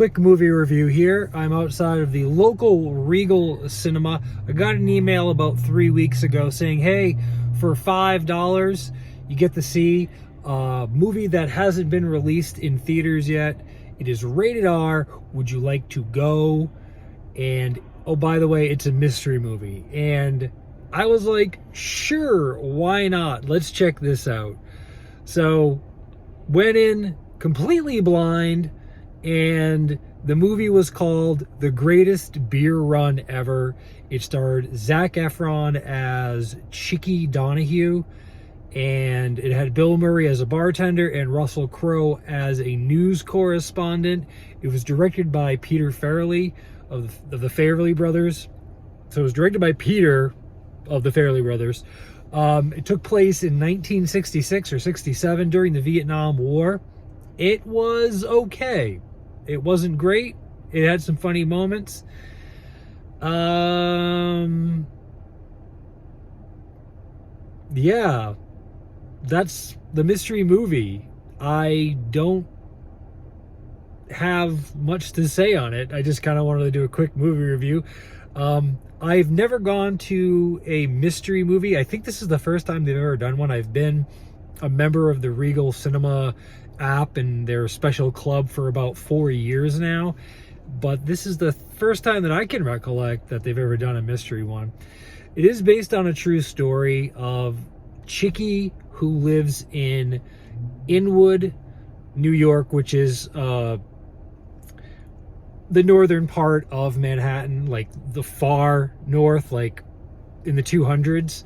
quick movie review here. I'm outside of the local Regal Cinema. I got an email about 3 weeks ago saying, hey, for $5, you get to see a movie that hasn't been released in theaters yet. It is rated R. Would you like to go? And, oh, by the way, it's a mystery movie. And I was like, sure, why not? Let's check this out. So, went in completely blind, and the movie was called The Greatest Beer Run Ever. It starred Zac Efron as Chicky Donahue, and it had Bill Murray as a bartender and Russell Crowe as a news correspondent. It was directed by Peter Farrelly of the Farrelly brothers. So it was directed by Peter of the Farrelly brothers. It took place in 1966 or 67 during the Vietnam War. It was okay. It wasn't great. It had some funny moments. Yeah, that's the mystery movie. I don't have much to say on it. I just kind of wanted to do a quick movie review. I've never gone to a mystery movie. I think this is the first time they've ever done one. I've been a member of the Regal Cinema app and their special club for about 4 years now, but this is the first time that I can recollect that they've ever done a mystery one. It is based on a true story of Chicky, who lives in Inwood, New York, which is the northern part of Manhattan, like the far north, like in the 200s.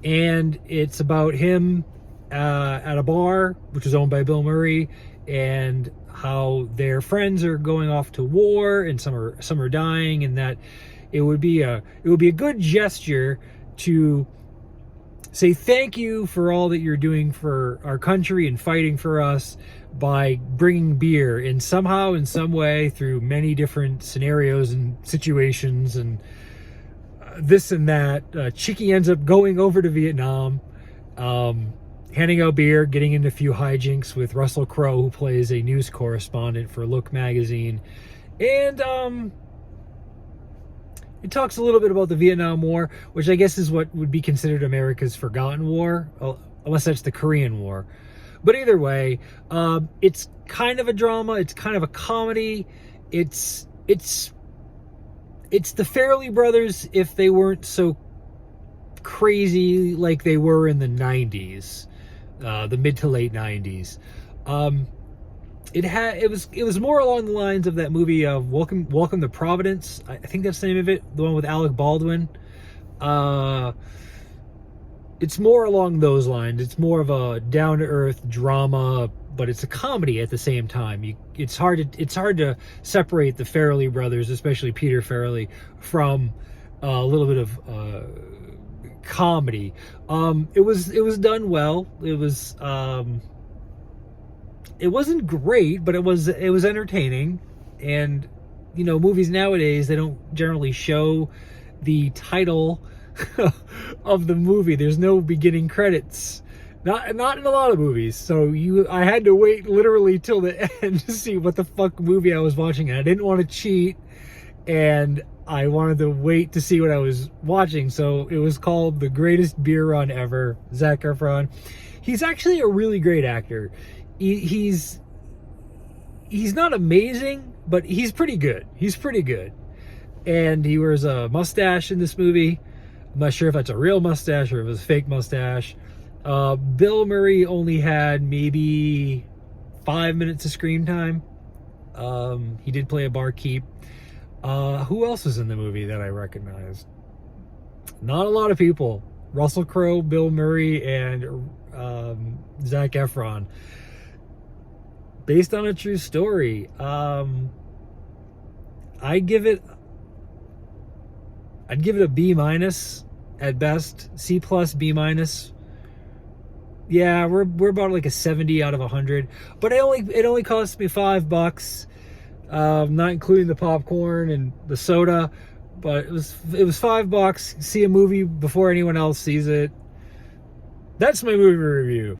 And it's about him at a bar, which is owned by Bill Murray, and how their friends are going off to war, and some are dying, and that it would be a good gesture to say thank you for all that you're doing for our country and fighting for us by bringing beer, and somehow, in some way, through many different scenarios and situations and this and that, Chicky ends up going over to Vietnam, handing out beer, getting into a few hijinks with Russell Crowe, who plays a news correspondent for Look magazine. And it talks a little bit about the Vietnam War, which I guess is what would be considered America's forgotten war, unless that's the Korean War. But either way, it's kind of a drama. It's kind of a comedy. It's the Farrelly brothers if they weren't so crazy like they were in the 90s, the mid to late 90s. It was more along the lines of that movie of Welcome to Providence. I think that's the name of it, the one with Alec Baldwin. It's more along those lines. It's more of a down-to-earth drama, but it's a comedy at the same time. It's hard to separate the Farrelly brothers, especially Peter Farrelly, from a little bit of comedy. It was done well. It wasn't great, but it was entertaining. And you know, movies nowadays, they don't generally show the title of the movie. There's no beginning credits. Not in a lot of movies. So I had to wait literally till the end to see what the fuck movie I was watching. And I didn't want to cheat, and I wanted to wait to see what I was watching. So it was called The Greatest Beer Run Ever. Zac Efron. He's actually a really great actor. He's not amazing, but he's pretty good. He's pretty good. And he wears a mustache in this movie. I'm not sure if that's a real mustache or if it was a fake mustache. Bill Murray only had maybe 5 minutes of screen time. He did play a barkeep. Who else was in the movie that I recognized? Not a lot of people. Russell Crowe, Bill Murray, and Zac Efron. Based on a true story. I'd give it a B- at best. C+, B-. Yeah, we're about like a 70 out of 100. But it only cost me $5, not including the popcorn and the soda. But it was $5. See a movie before anyone else sees it. That's my movie review.